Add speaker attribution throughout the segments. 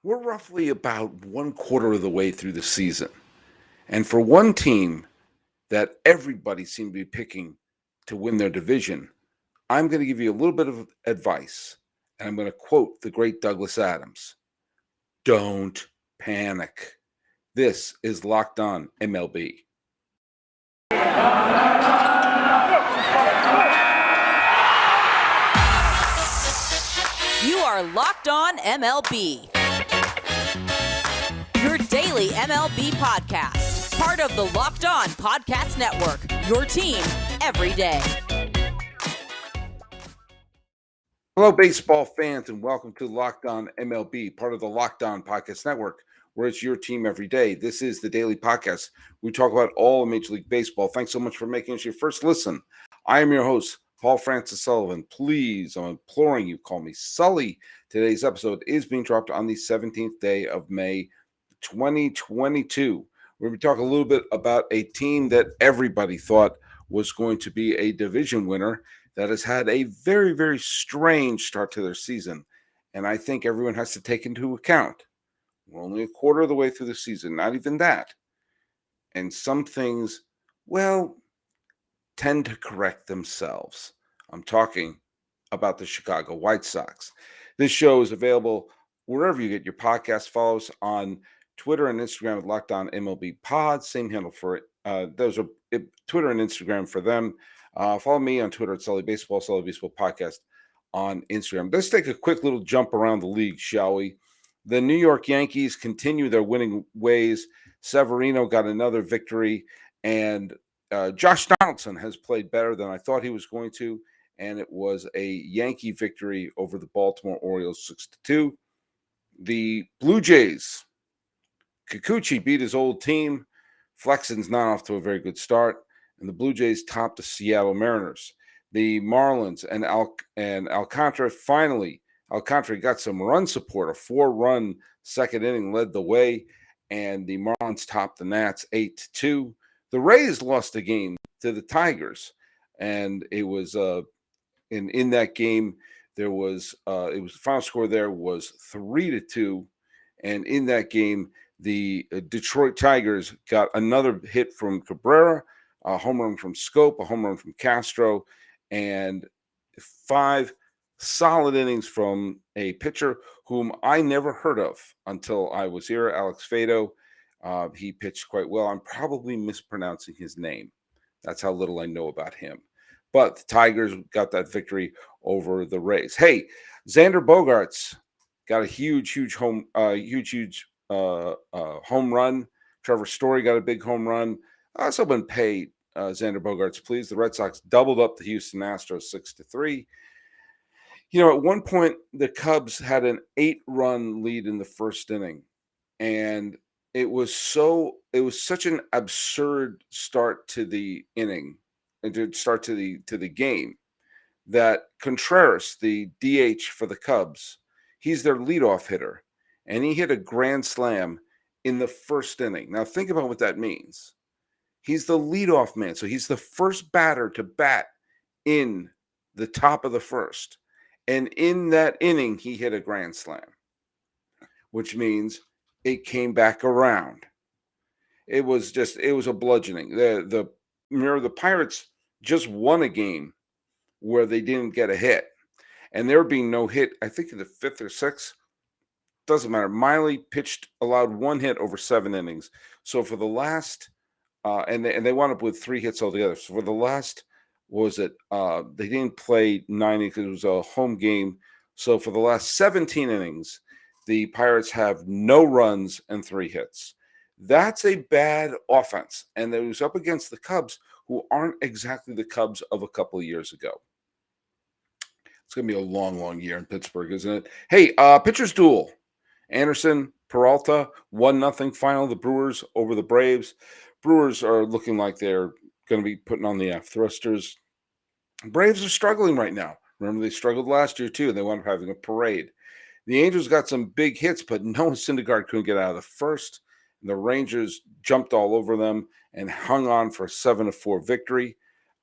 Speaker 1: We're roughly about one quarter of the way through the season. And for one team that everybody seemed to be picking to win their division, I'm going to give you a little bit of advice. And I'm going to quote the great Douglas Adams: Don't panic. This is Locked On MLB.
Speaker 2: You are Locked On MLB, your daily MLB podcast, part of the Locked On Podcast Network, your team every day.
Speaker 1: Hello, baseball fans, and welcome to Locked On MLB, part of the Locked On Podcast Network, where it's your team every day. This is the daily podcast. We talk about all of Major League Baseball. Thanks so much for making us your first listen. I am your host, Paul Francis Sullivan. Please, I'm imploring you, call me Sully. Today's episode is being dropped on the 17th day of May, 2022. We're going to talk a little bit about a team that everybody thought was going to be a division winner that has had a very, very strange start to their season. And I think everyone has to take into account we're only a quarter of the way through the season, not even that. And some things, well, tend to correct themselves. I'm talking about the Chicago White Sox. This show is available wherever you get your podcast. Follow us on Twitter and Instagram at Locked On MLB Pod. Same handle for it. Those are Twitter and Instagram for them. Follow me on Twitter at Sully Baseball Podcast on Instagram. Let's take a quick little jump around the league, shall we? The New York Yankees continue their winning ways. Severino got another victory, and Josh Donaldson has played better than I thought he was going to, and it was a Yankee victory over the Baltimore Orioles 6-2. The Blue Jays, Kikuchi beat his old team. Flexen's not off to a very good start, and the Blue Jays topped the Seattle Mariners. The Marlins and Alcantara Alcantara got some run support. A 4-run second inning led the way, and the Marlins topped the Nats 8-2. The Rays lost the game to the Tigers, and it was in that game there was the final score there was 3-2, and in that game the Detroit Tigers got another hit from Cabrera, a home run from Scope, a home run from Castro, and 5 solid innings from a pitcher whom I never heard of until I was here, Alex Fado. He pitched quite well. I'm probably mispronouncing his name. That's how little I know about him. But the Tigers got that victory over the Rays. Hey, Xander Bogaerts got a huge home run. Trevor Story got a big home run. Someone pay Xander Bogaerts, please. The Red Sox doubled up the Houston Astros 6-3. You know, at one point, the Cubs had an 8-run lead in the first inning, and it was such an absurd start to the inning and to start to the game that Contreras, the DH for the Cubs, he's their leadoff hitter, and he hit a grand slam in the first inning. Now, think about what that means. He's the leadoff man, so he's the first batter to bat in the top of the first. And in that inning, he hit a grand slam, which means it came back around. It was a bludgeoning. The Pirates just won a game where they didn't get a hit. And there being no hit, I think in the 5th or 6th, doesn't matter. Miley allowed 1 hit over 7 innings. So for the last, and they wound up with 3 hits altogether. So for the last, they didn't play 90 because it was a home game. So for the last 17 innings, the Pirates have no runs and 3 hits. That's a bad offense. And it was up against the Cubs, who aren't exactly the Cubs of a couple of years ago. It's going to be a long year in Pittsburgh, isn't it? Hey, pitchers duel. Anderson, Peralta, 1-0 final. The Brewers over the Braves. Brewers are looking like they're going to be putting on the F-thrusters. Braves are struggling right now. Remember, they struggled last year, too, and they wound up having a parade. The Angels got some big hits, but Noah Syndergaard couldn't get out of the first. And the Rangers jumped all over them and hung on for a 7-4 victory.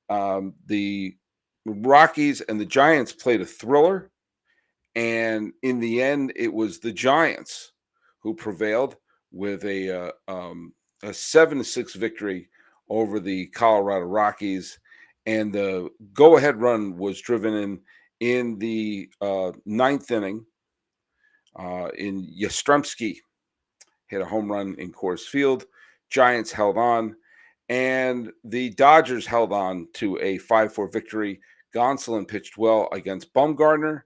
Speaker 1: The Rockies and the Giants played a thriller, and in the end, it was the Giants who prevailed with a 7-6 victory over the Colorado Rockies. And the go-ahead run was driven in the ninth inning. In Yastrzemski hit a home run in Coors Field. Giants held on, and the Dodgers held on to a 5-4 victory. Gonsolin pitched well against Bumgarner,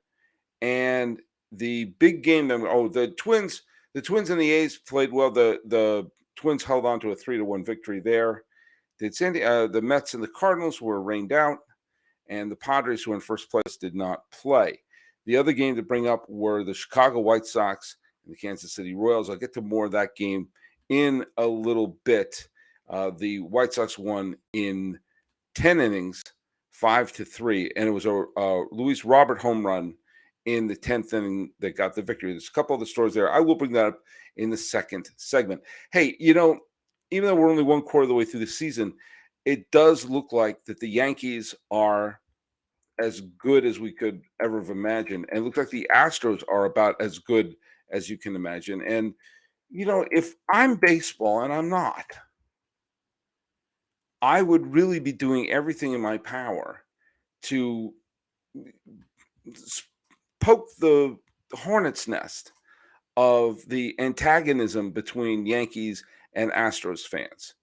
Speaker 1: and the big game. The Twins and the A's played well. The Twins held on to a 3-1 victory there. The Mets and the Cardinals were rained out, and the Padres, who were in first place, did not play. The other game to bring up were the Chicago White Sox and the Kansas City Royals. I'll get to more of that game in a little bit. The White Sox won in 10 innings, 5-3, and it was a Luis Robert home run in the 10th inning that got the victory. There's a couple of the stories there. I will bring that up in the second segment. Hey, even though we're only one quarter of the way through the season, it does look like that the Yankees are as good as we could ever have imagined. And it looks like the Astros are about as good as you can imagine. And, if I'm baseball, and I'm not, I would really be doing everything in my power to poke the hornet's nest of the antagonism between Yankees and Astros fans.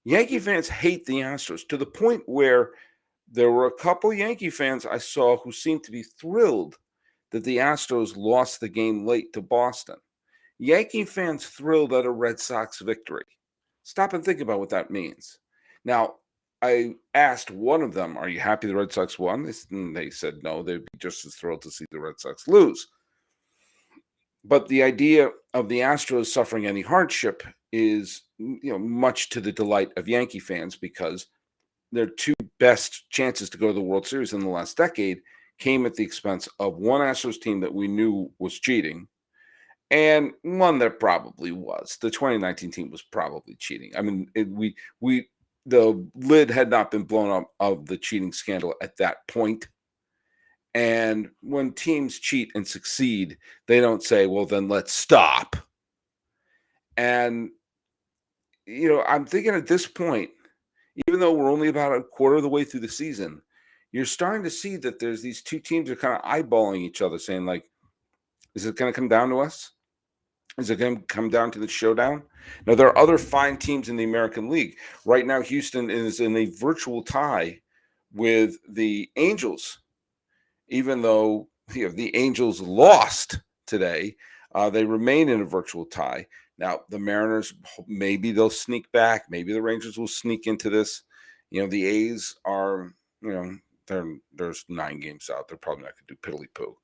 Speaker 1: Yankee fans hate the Astros to the point where there were a couple Yankee fans I saw who seemed to be thrilled that the Astros lost the game late to Boston. Yankee fans thrilled at a Red Sox victory. Stop and think about what that means. Now, I asked one of them, "Are you happy the Red Sox won?" They said no, they'd be just as thrilled to see the Red Sox lose. But the idea of the Astros suffering any hardship is, much to the delight of Yankee fans, because their two best chances to go to the World Series in the last decade came at the expense of one Astros team that we knew was cheating, and one that probably was. The 2019 team was probably cheating. I mean, the lid had not been blown up of the cheating scandal at that point. And when teams cheat and succeed, they don't say, "Well, then let's stop." And, I'm thinking at this point, even though we're only about a quarter of the way through the season, you're starting to see that there's these two teams that are kind of eyeballing each other, saying, like, is it going to come down to us? Is it going to come down to the showdown? Now, there are other fine teams in the American League. Right now, Houston is in a virtual tie with the Angels. Even though the Angels lost today, they remain in a virtual tie. Now, the Mariners, maybe they'll sneak back. Maybe the Rangers will sneak into this. The A's are, there's 9 games out. They're probably not going to do piddly-poo.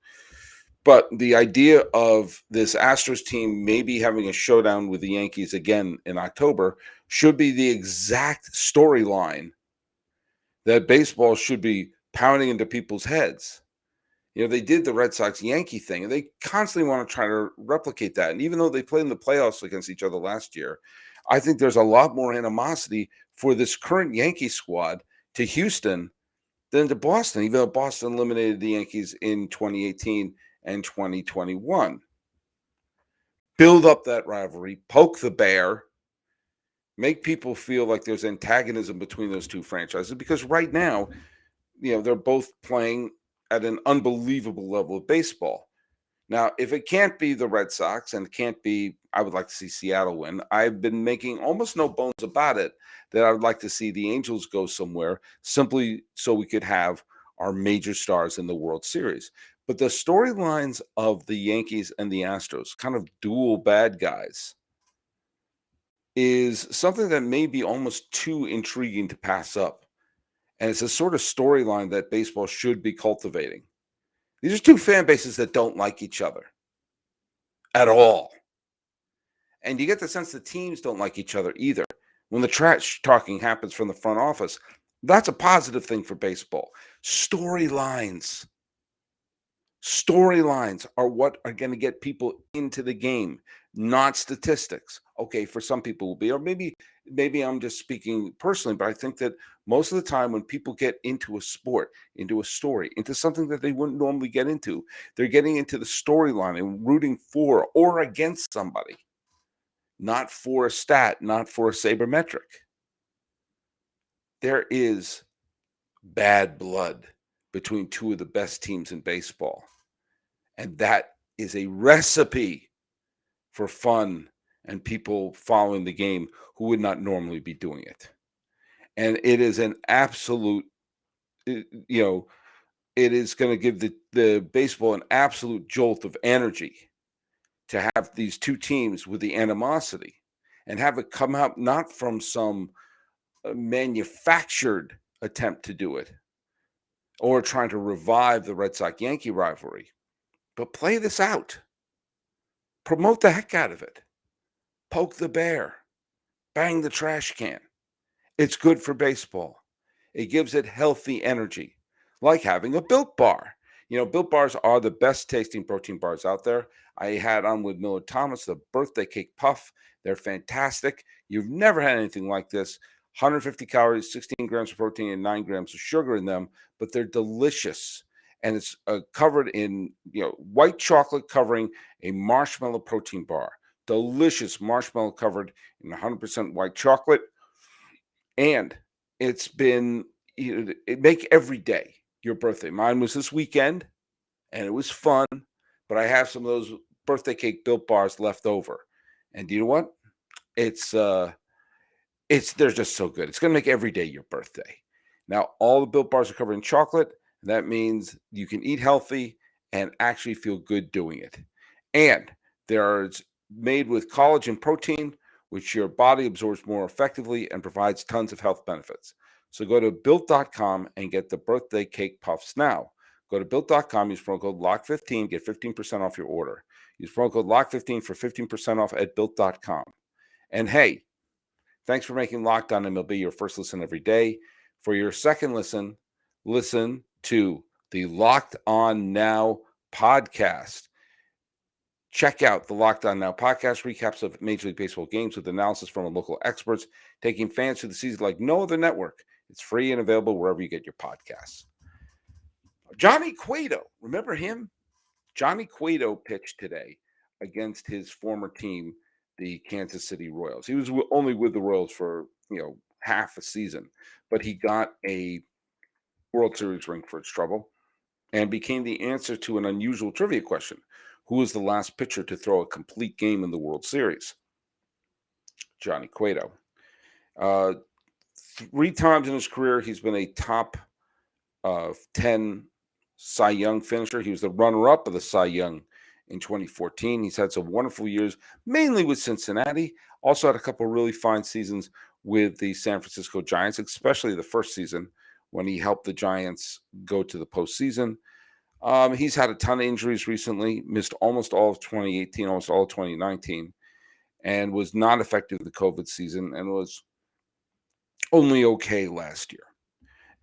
Speaker 1: But the idea of this Astros team maybe having a showdown with the Yankees again in October should be the exact storyline that baseball should be pounding into people's heads. They did the Red Sox Yankee thing, and they constantly want to try to replicate that. And even though they played in the playoffs against each other last year, I think there's a lot more animosity for this current Yankee squad to Houston than to Boston, even though Boston eliminated the Yankees in 2018 and 2021. Build up that rivalry, poke the bear, make people feel like there's antagonism between those two franchises, because right now, they're both playing at an unbelievable level of baseball. Now, if it can't be the Red Sox and it can't be, I would like to see Seattle win. I've been making almost no bones about it that I would like to see the Angels go somewhere simply so we could have our major stars in the World Series. But the storylines of the Yankees and the Astros, kind of dual bad guys, is something that may be almost too intriguing to pass up. And it's a sort of storyline that baseball should be cultivating. These are two fan bases that don't like each other at all. And you get the sense the teams don't like each other either. When the trash talking happens from the front office, that's a positive thing for baseball. Storylines are what are going to get people into the game, not statistics. Okay, for some people will be, or maybe I'm just speaking personally, but I think that most of the time when people get into a sport, into a story, into something that they wouldn't normally get into, they're getting into the storyline and rooting for or against somebody. not for a stat, not for a sabermetric. There is bad blood between two of the best teams in baseball. And that is a recipe for fun and people following the game who would not normally be doing it. And it is an absolute, you know, it is going to give the baseball an absolute jolt of energy to have these two teams with the animosity and have it come out not from some manufactured attempt to do it or trying to revive the Red Sox Yankee rivalry, but play this out. Promote the heck out of it. Poke the bear. Bang the trash can. It's good for baseball. It gives it healthy energy, like having a Built Bar. Built Bars are the best tasting protein bars out there. I had on with Miller Thomas the birthday cake puff. They're fantastic. You've never had anything like this. 150 calories, 16 grams of protein, and 9 grams of sugar in them, but they're delicious. And it's covered in white chocolate covering a marshmallow protein bar. Delicious marshmallow covered in 100% white chocolate. And it's been, it make every day your birthday. Mine was this weekend and it was fun, but I have some of those birthday cake Built Bars left over. And do you know what? They're just so good. It's going to make every day your birthday. Now, all the Built Bars are covered in chocolate. That means you can eat healthy and actually feel good doing it. And they're made with collagen protein, which your body absorbs more effectively and provides tons of health benefits. So go to built.com and get the birthday cake puffs now. Go to built.com, use promo code LOCK15, get 15% off your order. Use promo code LOCK15 for 15% off at built.com. And hey, thanks for making Locked On MLB your first listen every day. For your second listen, listen to the Locked On Now podcast. Check out the Locked On Now podcast, recaps of Major League Baseball games with analysis from local experts, taking fans through the season like no other network. It's free and available wherever you get your podcasts. Johnny Cueto, remember him? Johnny Cueto pitched today against his former team, the Kansas City Royals. He was only with the Royals for, half a season, but he got a World Series ring for his trouble and became the answer to an unusual trivia question. Who was the last pitcher to throw a complete game in the World Series? Johnny Cueto. 3 times in his career, he's been a top 10 Cy Young finisher. He was the runner-up of the Cy Young in 2014. He's had some wonderful years, mainly with Cincinnati. Also had a couple of really fine seasons with the San Francisco Giants, especially the first season when he helped the Giants go to the postseason. He's had a ton of injuries recently, missed almost all of 2018, almost all of 2019, and was not effective in the COVID season and was only okay last year.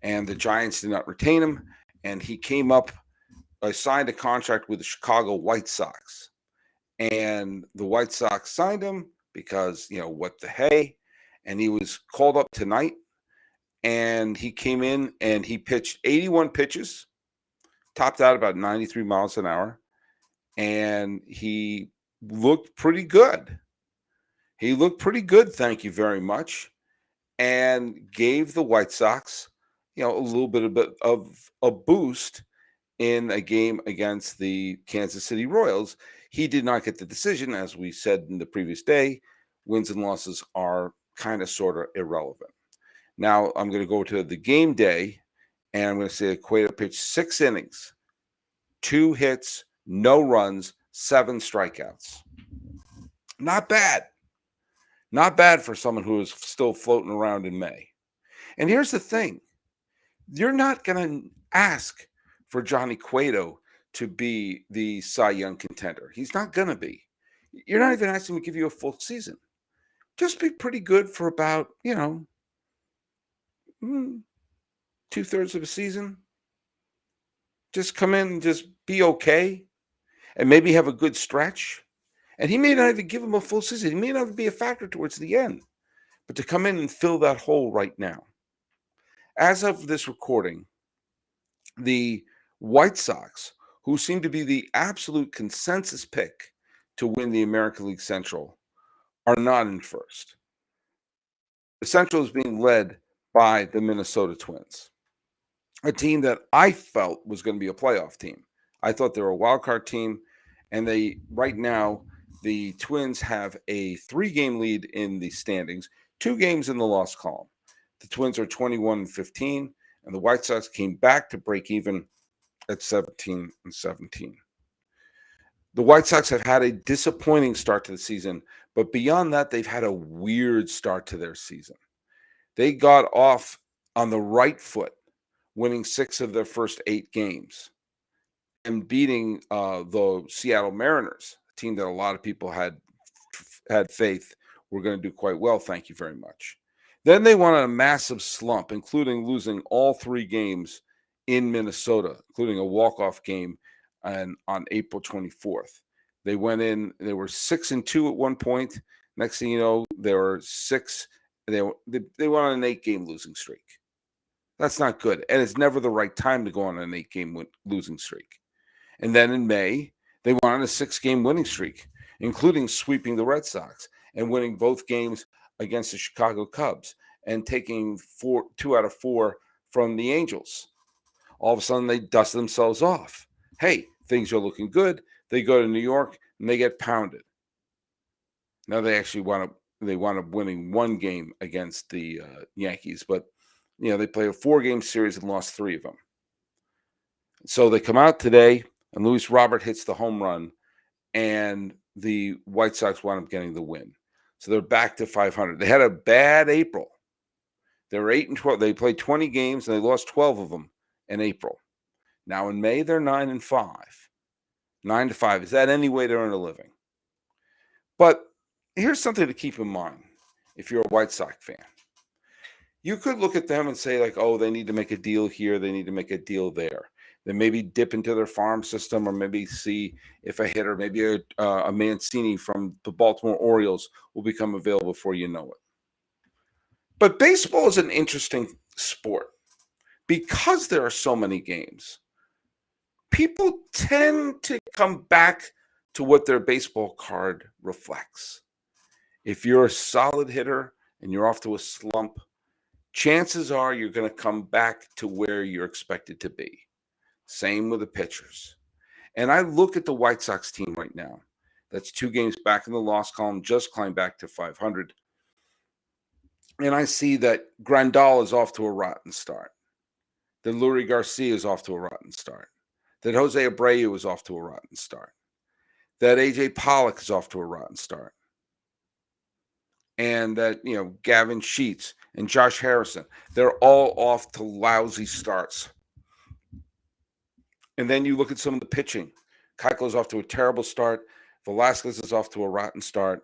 Speaker 1: And the Giants did not retain him, and he came up, signed a contract with the Chicago White Sox. And the White Sox signed him because, what the hey? And he was called up tonight, and he came in and he pitched 81 pitches, topped out about 93 miles an hour, and he looked pretty good. He looked pretty good, thank you very much, and gave the White Sox, a little bit of a boost in a game against the Kansas City Royals. He did not get the decision, as we said in the previous day. Wins and losses are kind of sort of irrelevant. Now I'm going to go to the game day, and I'm going to say Cueto pitched 6 innings, 2 hits, no runs, 7 strikeouts. Not bad. Not bad for someone who is still floating around in May. And here's the thing. You're not going to ask for Johnny Cueto to be the Cy Young contender. He's not going to be. You're not even asking him to give you a full season. Just be pretty good for about, 2/3 of a season. Just come in and just be okay and maybe have a good stretch. And he may not even give him a full season. He may not be a factor towards the end. But to come in and fill that hole right now. As of this recording, the White Sox, who seem to be the absolute consensus pick to win the American League Central, are not in first. The Central is being led by the Minnesota Twins, a team that I felt was going to be a playoff team. I thought they were a wild card team, and right now the Twins have a 3-game lead in the standings, 2 games in the loss column. The Twins are 21-15, and the White Sox came back to break even at 17-17. The White Sox have had a disappointing start to the season, but beyond that, they've had a weird start to their season. They got off on the right foot, winning 6 of their first 8 games and beating the Seattle Mariners, a team that a lot of people had faith were going to do quite well. Thank you very much. Then they went on a massive slump, including losing all 3 games in Minnesota, including a walk-off game on April 24th. They went in, they were 6-2 at one point. Next thing you know, they were 6. They went on an 8-game losing streak. That's not good. And it's never the right time to go on an 8-game losing streak. And then in May, they went on a 6-game winning streak, including sweeping the Red Sox and winning both games against the Chicago Cubs and taking 2 out of 4 from the Angels. All of a sudden, they dust themselves off. Hey, things are looking good. They go to New York and they get pounded. Now they actually wound up winning 1 game against the Yankees, but they played a 4-game series and lost 3 of them. So they come out today, and Luis Robert hits the home run, and the White Sox wound up getting the win. So they're back to 500. They had a bad April. They were 8-12. They played 20 games, and they lost 12 of them in April. Now in May, they're 9-5. 9-5. Is that any way to earn a living? But here's something to keep in mind if you're a White Sox fan. You could look at them and say, like, oh, they need to make a deal here. They need to make a deal there. They maybe dip into their farm system or maybe see if a hitter, maybe a Mancini from the Baltimore Orioles will become available before you know it. But baseball is an interesting sport. Because there are so many games, people tend to come back to what their baseball card reflects. If you're a solid hitter and you're off to a slump, chances are you're going to come back to where you're expected to be. Same with the pitchers. And I look at the White Sox team right now. That's 2 games back in the loss column, just climbed back to 500. And I see that Grandal is off to a rotten start. That Lurie Garcia is off to a rotten start. That Jose Abreu is off to a rotten start. That A.J. Pollock is off to a rotten start. And that, Gavin Sheets and Josh Harrison, they're all off to lousy starts. And then you look at some of the pitching. Keuchel's off to a terrible start. Velasquez is off to a rotten start.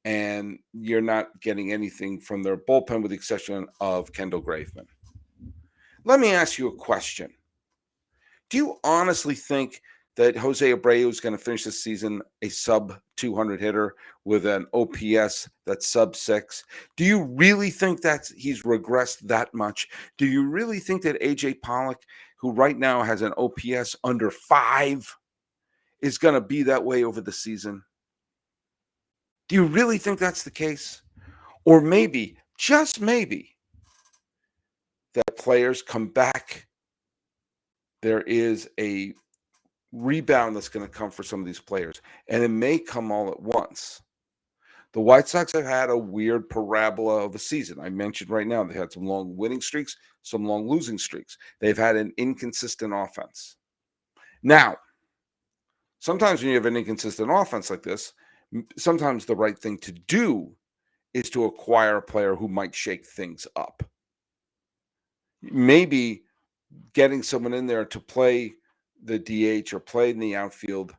Speaker 1: And you're not getting anything from their bullpen with the exception of Kendall Graveman. Let me ask you a question. Do you honestly think that Jose Abreu is going to finish the season a sub-200 hitter with an OPS that's sub-6? Do you really think that he's regressed that much? Do you really think that A.J. Pollock, who right now has an OPS under 5, is going to be that way over the season? Do you really think that's the case? Or maybe, just maybe, that players come back. There is a rebound that's going to come for some of these players, and it may come all at once. The White Sox have had a weird parabola of a season. I mentioned right now they had some long winning streaks, some long losing streaks. They've had an inconsistent offense. Now, sometimes when you have an inconsistent offense like this, sometimes the right thing to do is to acquire a player who might shake things up. Maybe getting someone in there to play the DH or play in the outfield.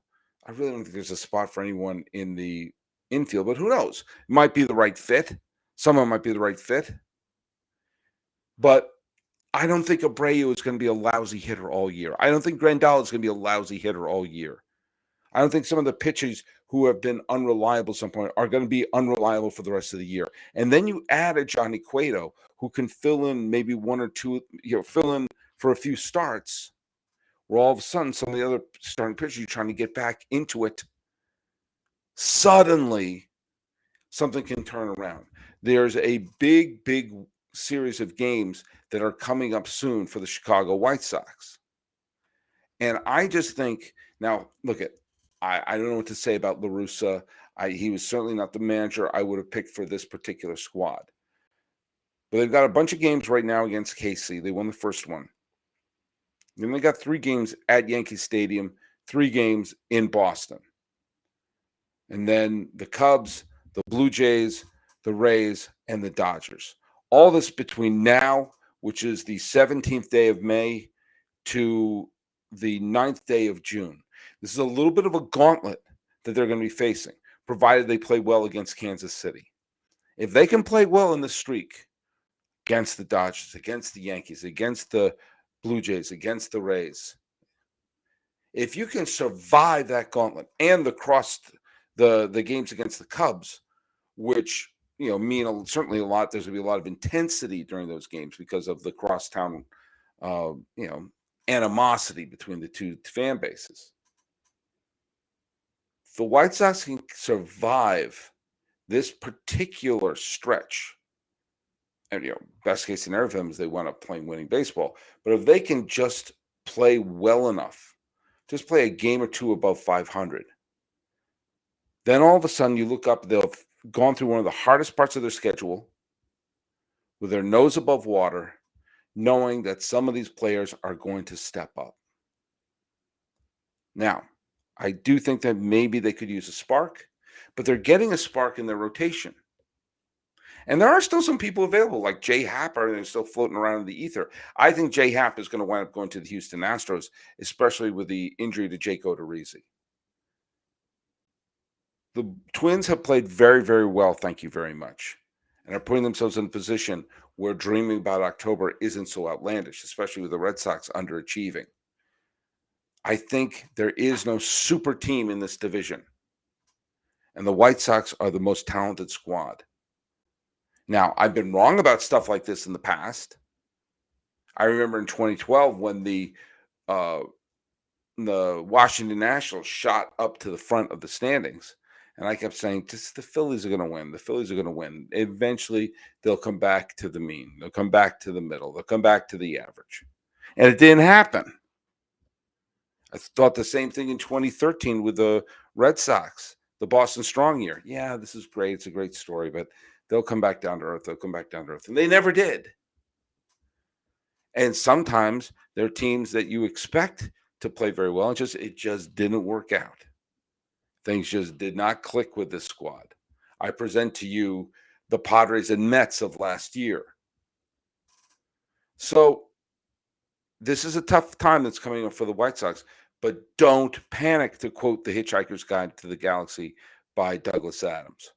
Speaker 1: I really don't think there's a spot for anyone in the infield, but who knows? It might be the right fit. Someone might be the right fit. But I don't think Abreu is going to be a lousy hitter all year. I don't think Grandal is going to be a lousy hitter all year. I don't think some of the pitchers who have been unreliable at some point are going to be unreliable for the rest of the year. And then you add a Johnny Cueto who can fill in maybe 1 or 2, fill in for a few starts, where all of a sudden some of the other starting pitchers, you're trying to get back into it. Suddenly something can turn around. There's a big series of games that are coming up soon for the Chicago White Sox. And I just think now, look at I don't know what to say about La Russa. He was certainly not the manager I would have picked for this particular squad. But they've got a bunch of games right now against KC. They won the first one. Then they got 3 games at Yankee Stadium, 3 games in Boston. And then the Cubs, the Blue Jays, the Rays, and the Dodgers. All this between now, which is the 17th day of May, to the 9th day of June. This is a little bit of a gauntlet that they're going to be facing, provided they play well against Kansas City. If they can play well in the streak against the Dodgers, against the Yankees, against the Blue Jays, against the Rays, if you can survive that gauntlet and the games against the Cubs, which mean certainly a lot. There's going to be a lot of intensity during those games because of the crosstown, animosity between the two fan bases. If the White Sox can survive this particular stretch, and best case scenario for them is they wind up playing winning baseball. But if they can just play well enough, just play a game or two above 500, then all of a sudden you look up, they'll have gone through one of the hardest parts of their schedule with their nose above water, knowing that some of these players are going to step up. Now, I do think that maybe they could use a spark, but they're getting a spark in their rotation. And there are still some people available, like Jay Happ, are still floating around in the ether. I think Jay Happ is going to wind up going to the Houston Astros, especially with the injury to Jake Odorizzi. The Twins have played very, very well, thank you very much, and are putting themselves in a position where dreaming about October isn't so outlandish, especially with the Red Sox underachieving. I think there is no super team in this division, and the White Sox are the most talented squad. Now, I've been wrong about stuff like this in the past. I remember in 2012 when the Washington Nationals shot up to the front of the standings, and I kept saying, just the Phillies are going to win. The Phillies are going to win. Eventually, they'll come back to the mean. They'll come back to the middle. They'll come back to the average. And it didn't happen. I thought the same thing in 2013 with the Red Sox, the Boston Strong year. Yeah, this is great. It's a great story, but they'll come back down to earth. They'll come back down to earth. And they never did. And sometimes there are teams that you expect to play very well. It just didn't work out. Things just did not click with this squad. I present to you the Padres and Mets of last year. So this is a tough time that's coming up for the White Sox, but don't panic, to quote The Hitchhiker's Guide to the Galaxy by Douglas Adams.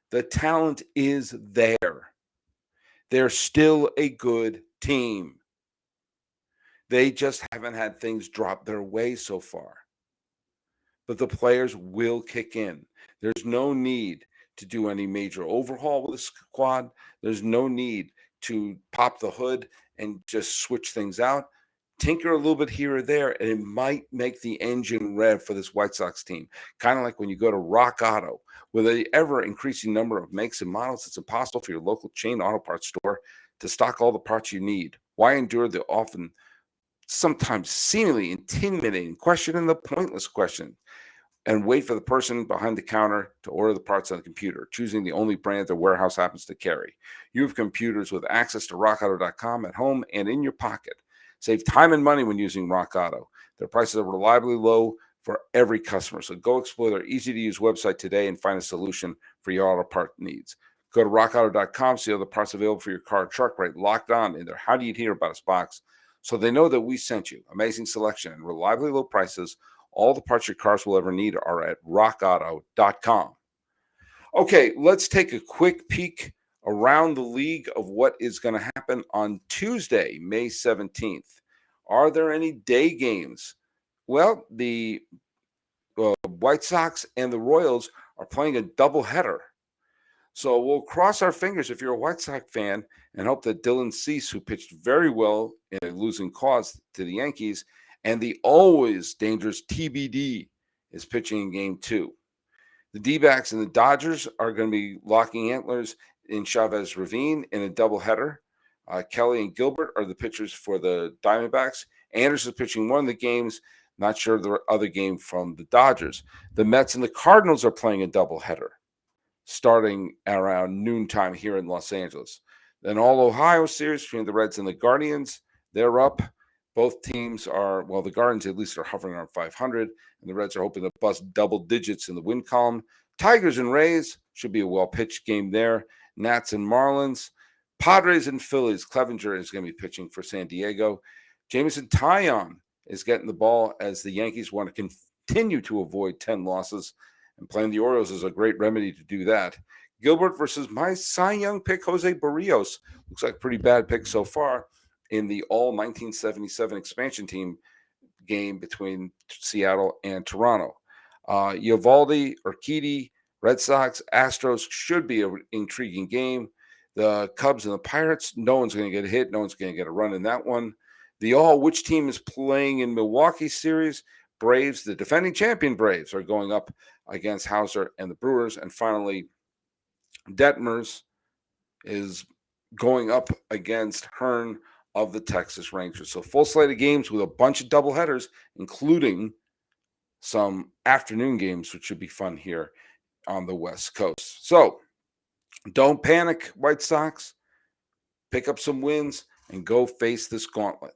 Speaker 1: The talent is there. They're still a good team. They just haven't had things drop their way so far. But the players will kick in. There's no need to do any major overhaul with the squad. There's no need to pop the hood and just switch things out. Tinker a little bit here or there, and it might make the engine rev for this White Sox team. Kind of like when you go to Rock Auto, with an ever-increasing number of makes and models, it's impossible for your local chain auto parts store to stock all the parts you need. Why endure the often, sometimes seemingly intimidating question and the pointless question, and wait for the person behind the counter to order the parts on the computer, choosing the only brand their warehouse happens to carry? You have computers with access to rockauto.com at home and in your pocket. Save time and money when using Rock Auto. Their prices are reliably low for every customer. So go explore their easy-to-use website today and find a solution for your auto part needs. Go to rockauto.com, see all the parts available for your car or truck right locked on in their How Do You Hear About Us box, so they know that we sent you. Amazing selection and reliably low prices. All the parts your cars will ever need are at rockauto.com. Okay, let's take a quick peek around the league of what is going to happen on Tuesday, May 17th. Are there any day games? Well, the White Sox and the Royals are playing a doubleheader. So we'll cross our fingers if you're a White Sox fan and hope that Dylan Cease, who pitched very well in a losing cause to the Yankees, and the always dangerous TBD is pitching in game 2. The D-backs and the Dodgers are going to be locking antlers in Chavez Ravine in a doubleheader. Kelly and Gilbert are the pitchers for the Diamondbacks. Anderson is pitching one of the games. Not sure of the other game from the Dodgers. The Mets and the Cardinals are playing a doubleheader starting around noontime here in Los Angeles. Then all Ohio series between the Reds and the Guardians, they're up. Both teams are, well, the Guardians at least are hovering around 500, and the Reds are hoping to bust double digits in the win column. Tigers and Rays should be a well-pitched game there. Nats and Marlins. Padres and Phillies. Clevenger is going to be pitching for San Diego. Jameson Taillon is getting the ball as the Yankees want to continue to avoid 10 losses, and playing the Orioles is a great remedy to do that. Gilbert versus my Cy Young pick, Jose Barrios. Looks like a pretty bad pick so far in the all 1977 expansion team game between Seattle and Toronto. Eovaldi, Urquidy, Red Sox, Astros should be an intriguing game. The Cubs and the Pirates, no one's going to get a hit. No one's going to get a run in that one. Which team is playing in Milwaukee series? Braves, the defending champion Braves, are going up against Hauser and the Brewers. And finally, Detmers is going up against Hearn of the Texas Rangers. So full slate of games with a bunch of doubleheaders, including some afternoon games, which should be fun here on the West Coast. So don't panic, White Sox. Pick up some wins and go face this gauntlet.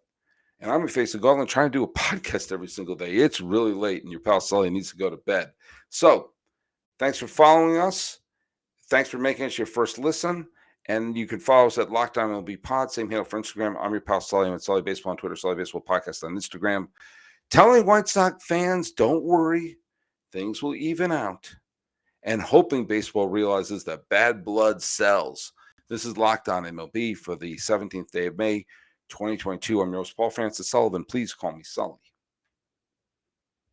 Speaker 1: And I'm going to face the gauntlet trying to do a podcast every single day. It's really late and your pal Sully needs to go to bed. So thanks for following us. Thanks for making us your first listen. And you can follow us at Locked On MLB Pod. Same handle for Instagram. I'm your pal Sully. I'm at Sully Baseball on Twitter, Sully Baseball Podcast on Instagram. Telling White Sox fans, don't worry. Things will even out. And hoping baseball realizes that bad blood sells. This is Locked On MLB for the 17th day of May, 2022. I'm your host, Paul Francis Sullivan. Please call me Sully.